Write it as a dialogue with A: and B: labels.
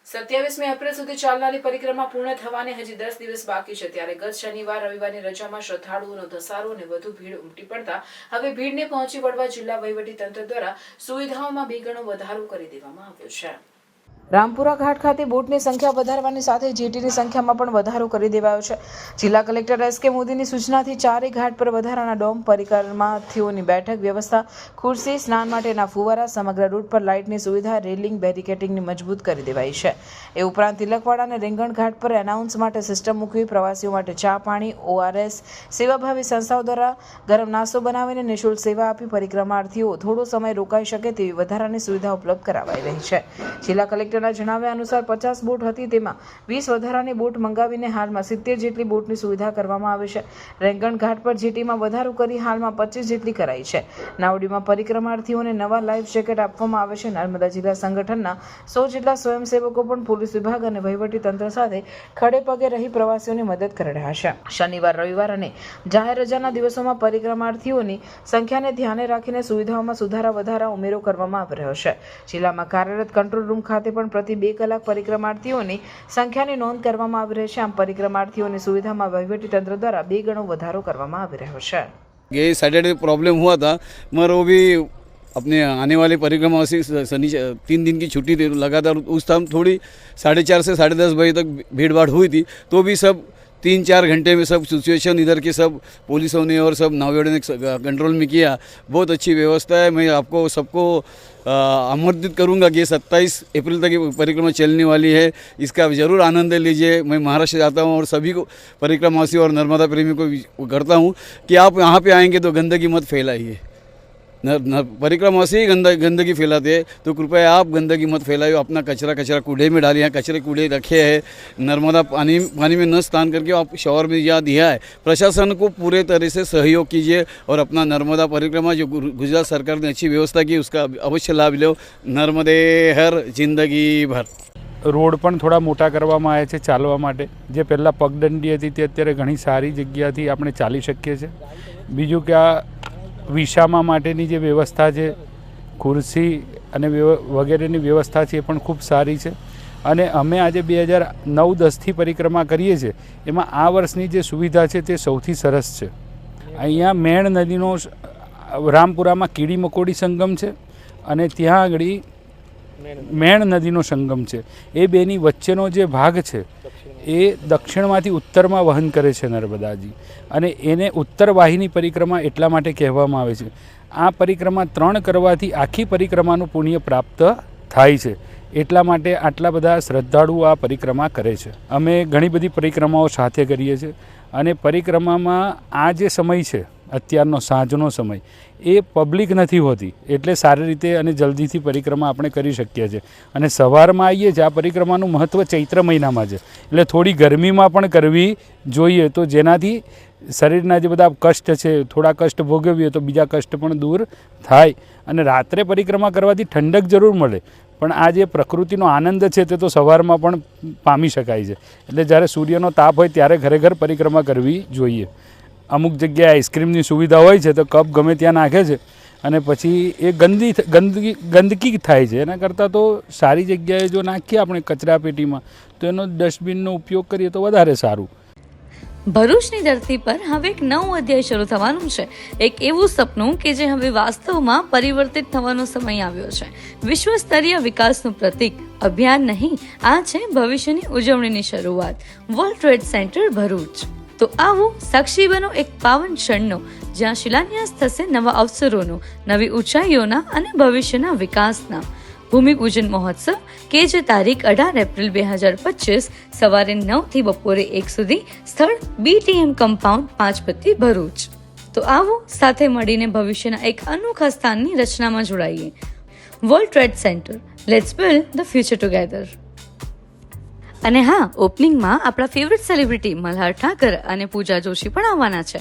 A: 27મી April સુધી ચાલનારી પરિક્રમા પૂર્ણ થવાને હજી 10 દિવસ બાકી છે, ત્યારે ગત શનિવાર રવિવારની રજામાં શ્રદ્ધાળુઓનો ધસારો અને વધુ ભીડ ઉમટી પડતા હવે ભીડને પહોંચી વળવા જિલ્લા વહીવટીતંત્ર દ્વારા સુવિધાઓમાં 2 ગણો વધારો કરી દેવામાં આવ્યો છે। રામપુરા ઘાટ ખાતે બોટની સંખ્યા વધારવાની સાથે જેટીની સંખ્યામાં પણ વધારો કરી દેવાયો છે। જિલ્લા કલેક્ટર એસ.કે. મોદીની સૂચનાથી 4 ઘાટ પર વધારાના ડોમ, પરિક્રમાર્થીઓની બેઠક વ્યવસ્થા, ખુરશી, સ્નાન માટેના ફુવારા, સમગ્ર રૂટ પર લાઇટની સુવિધા, રેલિંગ, બેરિકેડિંગની મજબૂત કરી દેવાઈ છે। એ ઉપરાંત તિલકવાડા અને રીંગણ ઘાટ પર એનાઉન્સ માટે સિસ્ટમ મૂકવી, પ્રવાસીઓ માટે ચા પાણી, ORS, સેવાભાવી સંસ્થાઓ દ્વારા ગરમ નાસ્તો બનાવીને નિઃશુલ્ક સેવા આપી પરિક્રમાર્થીઓ થોડો સમય રોકાઈ શકે તેવી વધારાની સુવિધા ઉપલબ્ધ કરાવાઈ રહી છે। જિલ્લા કલેક્ટર જણાવ્યા અનુસાર 50 બોટ હતી, તેમાં 20 વધારાની બોટ મંગાવીને હાલમાં 70 જેટલી બોટની સુવિધા કરવામાં આવી છે। રેંગણ ઘાટ પર જેટીમાં વધારો કરી હાલમાં 25 જેટલી કરાઈ છે। નાવડીમાં પરિક્રમાર્થીઓને નવા લાઈફ જેકેટ આપવામાં આવે છે। નર્મદા જિલ્લા સંગઠનના 100 જેટલા સ્વયંસેવકો પણ પોલીસ વિભાગ અને વહીવટી તંત્ર સાથે ખડે પગે રહી પ્રવાસીઓની મદદ કરી રહ્યા છે। શનિવાર, રવિવાર અને જાહેર રજાના દિવસોમાં પરિક્રમાર્થીઓની સંખ્યાને ધ્યાને રાખીને સુવિધાઓમાં સુધારા વધારા ઉમેરો કરવામાં આવી રહ્યો છે। જિલ્લામાં કાર્યરત કંટ્રોલ રૂમ ખાતે પણ પ્રતિ 2 કલાક પરિક્રમાર્થીઓની સંખ્યાની નોંધ કરવામાં આવી રહી છે। આમ પરિક્રમાર્થીઓની સુવિધામાં વહીવટી તંત્ર દ્વારા 2 ગણો વધારો કરવામાં આવી રહ્યો છે।
B: ये सैटरडे प्रॉब्लम हुआ था, मगर वो भी अपने आने वाले परिक्रमा से शनि 3 दिन की छुट्टी थी, लगातार उस टाइम थोड़ी 4:30 से 10:30 बजे तक भीड़ भाड़ हुई थी, तो भी सब 3-4 घंटे में सब सिचुएशन इधर के सब पुलिसों ने और सब नावेड़ों ने कंट्रोल में किया। बहुत अच्छी व्यवस्था है। मैं आपको सबको आमंत्रित करूंगा कि 27 अप्रैल तक ये परिक्रमा चलने वाली है, इसका ज़रूर आनंद लीजिए। मैं महाराष्ट्र जाता हूँ और सभी को परिक्रमावासियों और नर्मदा प्रेमी को करता हूँ कि आप यहाँ पे आएंगे तो गंदगी मत फैलाइए। परिक्रमावासी गंदगी फैलाते हैं, तो कृपया आप गंदगी मत फैलाइए। अपना कचरा कूड़े में डालिए। यहाँ कचरे कूड़े रखे हैं, नर्मदा पानी में न स्नान करके आप शॉवर में यहाँ दिया है। प्रशासन को पूरे तरह से सहयोग कीजिए और अपना नर्मदा परिक्रमा जो गुजरात सरकार ने अच्छी व्यवस्था की उसका अवश्य लाभ लो। नर्मदे हर जिंदगी भर।
C: रोड પણ થોડા મોટા કરવામાં આવ્યા છે ચાલવા માટે। જે પહેલાં પગદંડી હતી તે અત્યારે ઘણી સારી જગ્યાથી આપણે ચાલી શકીએ છીએ। બીજું કે આ વિસામા માટેની જે વ્યવસ્થા છે, ખુરશી અને વગેરેની વ્યવસ્થા છે એ પણ ખૂબ સારી છે। અને અમે આજે 2009-10થી પરિક્રમા કરીએ છીએ, એમાં આ વર્ષની જે સુવિધા છે તે સૌથી સરસ છે। અહીંયા મેણ નદીનો રામપુરામાં કીડી મકોડી સંગમ છે અને ત્યાં આગળ મેણ નદીનો સંગમ છે। એ બેની વચ્ચેનો જે ભાગ છે એ દક્ષિણમાંથી ઉત્તરમાં વહન કરે છે નર્મદાજી, અને એને ઉત્તર વાહિની પરિક્રમા એટલા માટે કહેવામાં આવે છે। આ પરિક્રમા 3 કરવાથી આખી પરિક્રમાનું પુણ્ય પ્રાપ્ત થાય છે, એટલા માટે આટલા બધા શ્રદ્ધાળુઓ આ પરિક્રમા કરે છે। અમે ઘણી બધી પરિક્રમાઓ સાથે કરીએ છીએ અને પરિક્રમામાં આ જે સમય છે અત્યારનો સાંજનો સમય એ પબ્લિક નથી હોતી, એટલે સારી રીતે અને જલ્દીથી પરિક્રમા આપણે કરી શકીએ છીએ। અને સવારમાં આવીએ છીએ, આ પરિક્રમાનું મહત્ત્વ ચૈત્ર મહિનામાં છે, એટલે થોડી ગરમીમાં પણ કરવી જોઈએ, તો જેનાથી શરીરના જે બધા કષ્ટ છે, થોડા કષ્ટ ભોગવીએ તો બીજા કષ્ટ પણ દૂર થાય। અને રાત્રે પરિક્રમા કરવાથી ઠંડક જરૂર મળે, પણ આ જે પ્રકૃતિનો આનંદ છે તે તો સવારમાં પણ પામી શકાય છે। એટલે જ્યારે સૂર્યનો તાપ હોય ત્યારે ખરેખર પરિક્રમા કરવી જોઈએ। અમુક જગ્યાએ આઈસ્ક્રીમની સુવિધા હોય છે, તો કપ ગમે ત્યાં નાખે છે અને પછી એ ગંદકી થાય છે। એના કરતાં તો સારી જગ્યાએ જો નાખીએ આપણે કચરા પેટીમાં, તો એનો ડસ્ટબિનનો ઉપયોગ કરીએ તો વધારે સારું।
D: ભરૂચની ધરતી પર હવે એક નવું અધ્યાય શરૂ થવાનું છે। એક એવું સપનું કે જે હવે વાસ્તવમાં પરિવર્તિત થવાનો સમય આવ્યો છે। વિશ્વ સ્તરીય વિકાસનું પ્રતીક અભિયાન નહીં, આ છે ભવિષ્યની ઉજવણીની શરૂઆત। World trade centre Bharuch. તો આવો સાક્ષી બનો એક પાવન ક્ષણનો, જ્યાં શિલાન્યાસ થશે નવા અવસરોનો, નવી ઊંચાઈઓના અને ભવિષ્યના વિકાસના। ભૂમિપૂજન મહોત્સવ કે જે તારીખ 18 એપ્રિલ 2025 સવારે 9 થી બપોરે 1 સુધી, સ્થળ BTM કમ્પાઉન્ડ, પાંચપત્તી, ભરૂચ। તો આવો સાથે મળીને ભવિષ્યના એક અનોખા સ્થાનની રચનામાં જોડાઈએ। World trade center, let's build the future together. અને હા, ઓપનિંગમાં આપણા ફેવરેટ સેલિબ્રિટી મલ્હાર ઠાકર અને પૂજા જોશી પણ આવવાના છે।